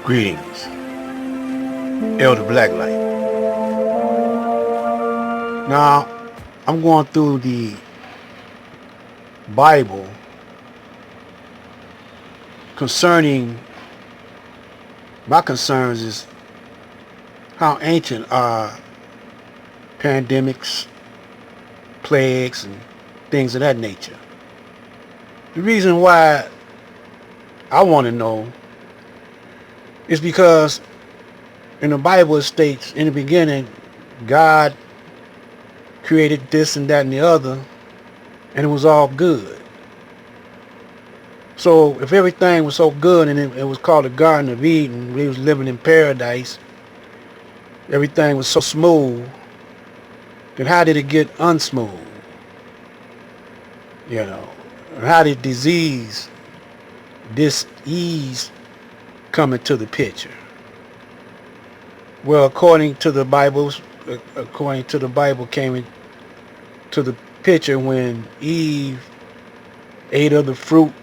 Greetings, Elder Blacklight. Now, I'm going through the Bible concerning my concerns is how ancient are pandemics, plagues, and things of that nature. The reason why I want to know is because in the Bible it states in the beginning God created this and that and the other, and it was all good. So if everything was so good and it was called the Garden of Eden, we was living in paradise, everything was so smooth, then how did it get unsmooth? You know, how did disease, dis-ease come into the picture? Well, according to the Bible came into the picture when Eve ate of the fruit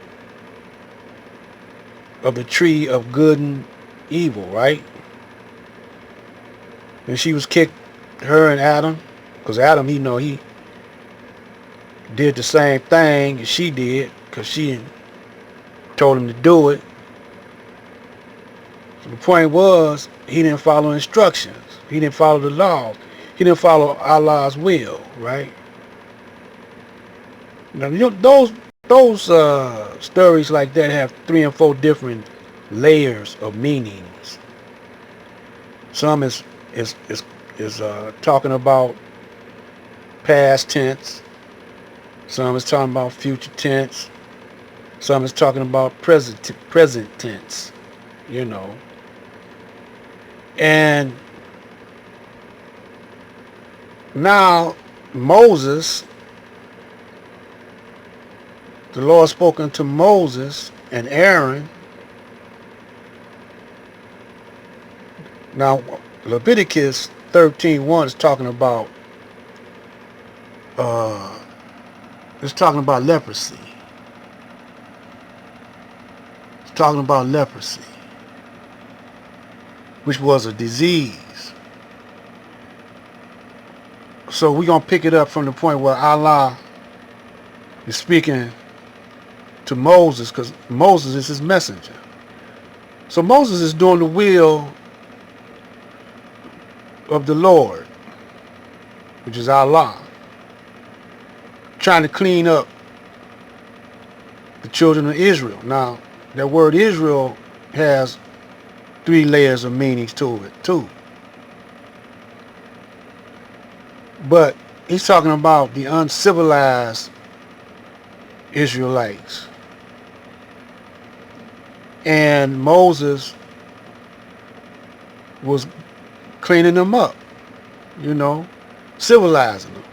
of the tree of good and evil, right? And she was kicked, her and Adam, because Adam, he did the same thing as she did, because she told him to do it. So the point was, he didn't follow instructions. He didn't follow the law. He didn't follow Allah's will, right? Now, those stories like that have 3 and 4 different layers of meanings. Some is talking about past tense. Some is talking about future tense. Some is talking about present tense. You know. And now Moses, the Lord spoke unto Moses and Aaron. Now Leviticus 13:1 is talking about leprosy. It's talking about leprosy, which was a disease. So we're going to pick it up from the point where Allah is speaking to Moses, because Moses is his messenger. So Moses is doing the will of the Lord, which is Allah, trying to clean up the children of Israel. Now, that word Israel has 3 layers of meanings to it too. But he's talking about the uncivilized Israelites. And Moses was cleaning them up, civilizing them.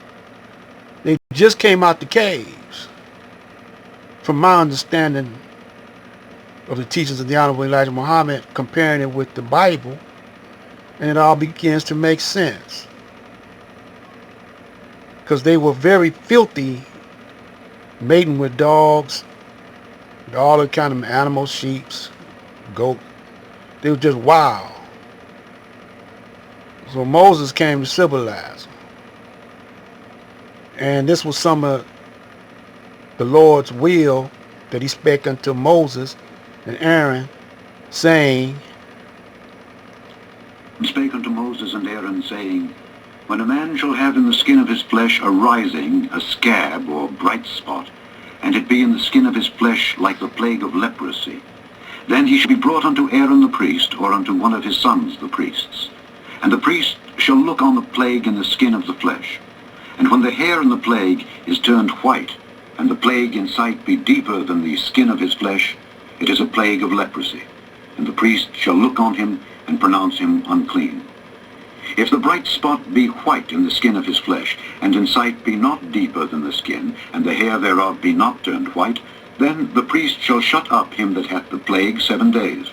They just came out the caves. From my understanding of the teachings of the Honorable Elijah Muhammad, comparing it with the Bible, and it all begins to make sense. Because they were very filthy, mating with dogs, all the kind of animals, sheep, goat. They were just wild. So Moses came to civilize them. And this was some of the Lord's will that he spake unto Moses and Aaron, saying, spake unto Moses and Aaron, saying, when a man shall have in the skin of his flesh a rising, a scab, or bright spot, and it be in the skin of his flesh like the plague of leprosy, then he shall be brought unto Aaron the priest, or unto one of his sons the priests. And the priest shall look on the plague in the skin of the flesh. And when the hair in the plague is turned white, and the plague in sight be deeper than the skin of his flesh, it is a plague of leprosy. And the priest shall look on him, and pronounce him unclean. If the bright spot be white in the skin of his flesh, and in sight be not deeper than the skin, and the hair thereof be not turned white, then the priest shall shut up him that hath the plague 7 days.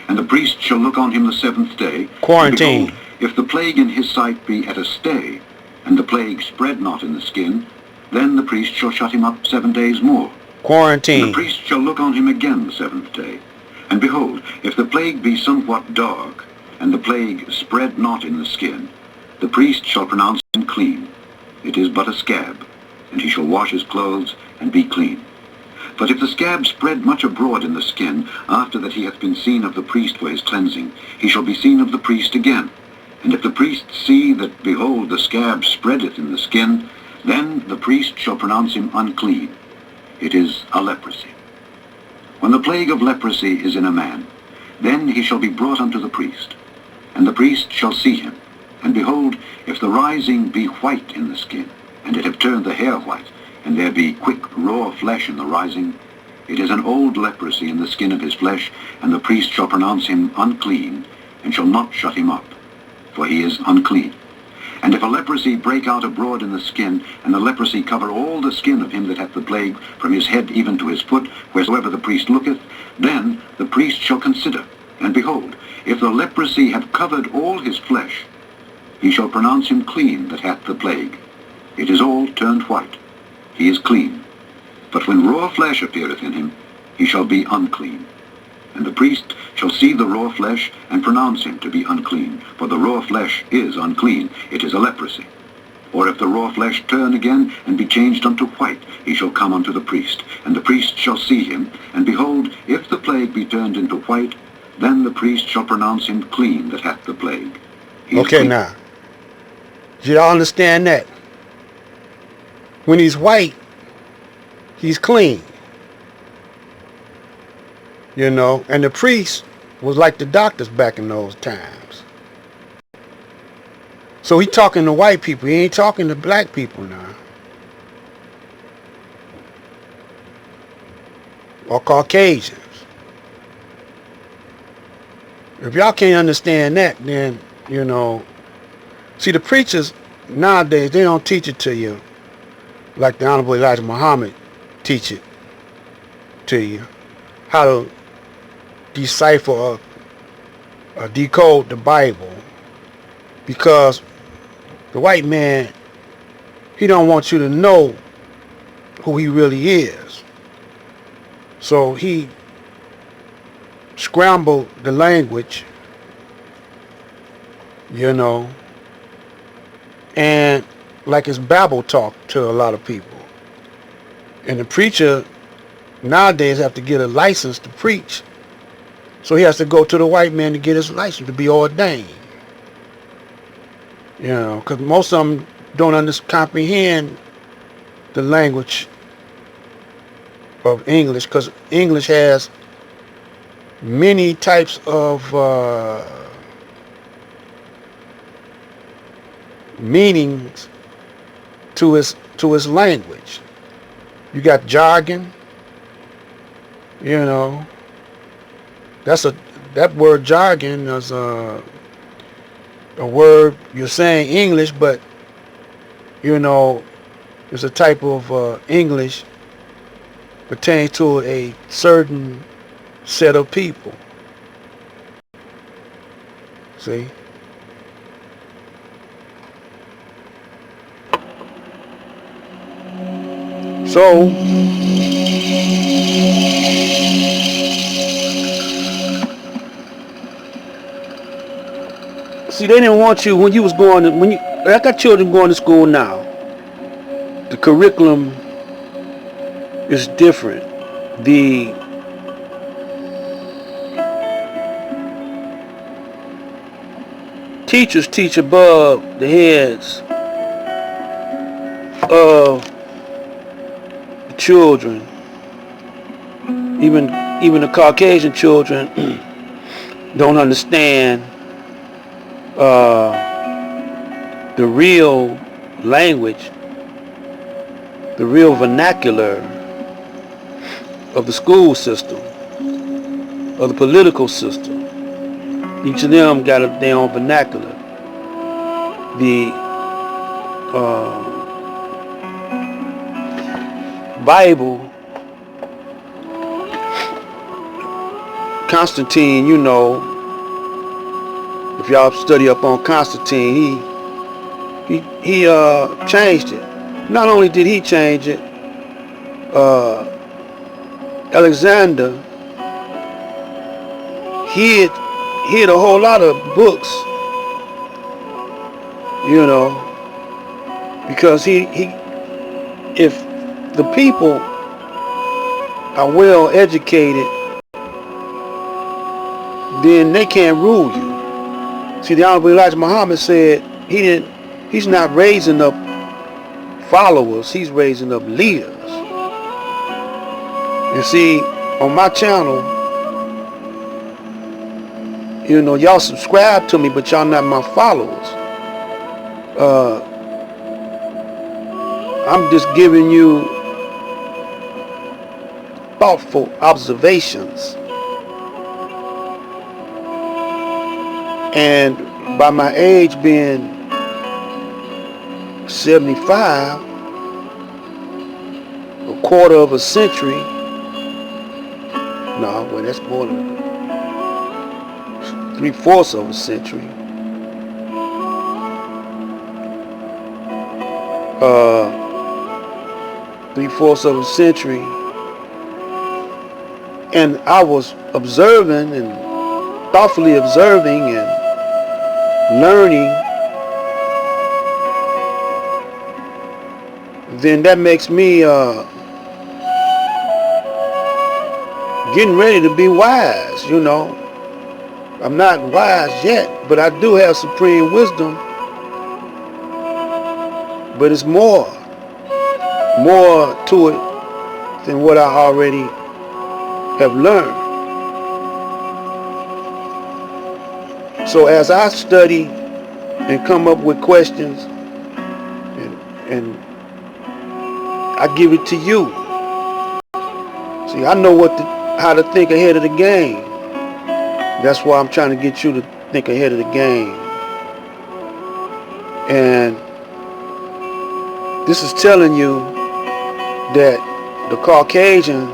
And the priest shall look on him the 7th day. quarantine. And behold, if the plague in his sight be at a stay, and the plague spread not in the skin, then the priest shall shut him up 7 days more. And Quarantine. the priest shall look on him again the 7th day. And behold, if the plague be somewhat dark, and the plague spread not in the skin, the priest shall pronounce him clean. It is but a scab, and he shall wash his clothes, and be clean. But if the scab spread much abroad in the skin, after that he hath been seen of the priest for his cleansing, he shall be seen of the priest again. And if the priest see that, behold, the scab spreadeth in the skin, then the priest shall pronounce him unclean. It is a leprosy. When the plague of leprosy is in a man, then he shall be brought unto the priest. And the priest shall see him. And behold, if the rising be white in the skin, and it have turned the hair white, and there be quick raw flesh in the rising, it is an old leprosy in the skin of his flesh, and the priest shall pronounce him unclean, and shall not shut him up, for he is unclean. And if a leprosy break out abroad in the skin, and the leprosy cover all the skin of him that hath the plague, from his head even to his foot, wheresoever the priest looketh, then the priest shall consider, and behold, if the leprosy have covered all his flesh, he shall pronounce him clean that hath the plague. It is all turned white. He is clean. But when raw flesh appeareth in him, he shall be unclean. And the priest shall see the raw flesh, and pronounce him to be unclean. For the raw flesh is unclean, it is a leprosy. Or if the raw flesh turn again, and be changed unto white, he shall come unto the priest. And the priest shall see him, and behold, if the plague be turned into white, then the priest shall pronounce him clean that hath the plague. He is Okay, clean. now, do y'all understand that? When he's white, he's clean. You know, and the priest was like the doctors back in those times. So he talking to white people. He ain't talking to black people now. Or Caucasians. If y'all can't understand that, then, you know, see, the preachers nowadays, they don't teach it to you like the Honorable Elijah Muhammad teach it to you. How to decipher or decode the Bible. Because the white man, he don't want you to know who he really is. So he scrambled the language, you know, and like it's Babel talk to a lot of people. And the preacher nowadays have to get a license to preach. So he has to go to the white man to get his license to be ordained. You know, because most of them don't comprehend the language of English, because English has many types of meanings to its language. You got jargon, you know. That word jargon is a word you're saying English, but you know, it's a type of English pertains to a certain set of people. See? So see, they didn't want you when you was going to, I got children going to school now. The curriculum is different. The teachers teach above the heads of the children. Even the Caucasian children don't understand the real language, the real vernacular of the school system, of the political system. Each of them got their own vernacular. The Bible, Constantine, you know, if y'all study up on Constantine, he changed it. Not only did he change it, Alexander hid a whole lot of books, you know, because if the people are well educated, then they can't rule you. See, the Honorable Elijah Muhammad said he's not raising up followers, he's raising up leaders. And see, on my channel, you know, y'all subscribe to me, but y'all not my followers. I'm just giving you thoughtful observations. And by my age being 75, a quarter of a century, no, well, that's more than 3/4 of a century. 3/4 of a century, and I was observing and thoughtfully observing and learning, then that makes me getting ready to be wise, you know. I'm not wise yet, but I do have supreme wisdom. But it's more to it than what I already have learned. So as I study and come up with questions, and I give it to you. See, I know how to think ahead of the game. That's why I'm trying to get you to think ahead of the game. And this is telling you that the Caucasian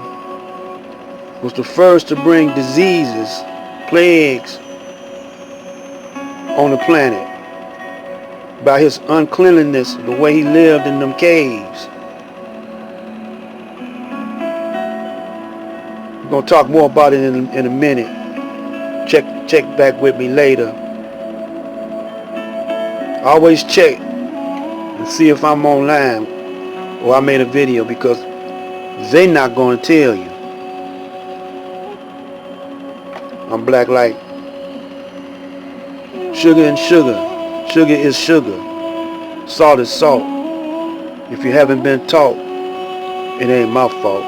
was the first to bring diseases, plagues on the planet by his uncleanliness, the way he lived in them caves. We're going to talk more about it in a minute. Check back with me later. Always check and see if I'm online or I made a video, because they not going to tell you. I'm black like sugar and sugar. Sugar is sugar. Salt is salt. If you haven't been taught, it ain't my fault.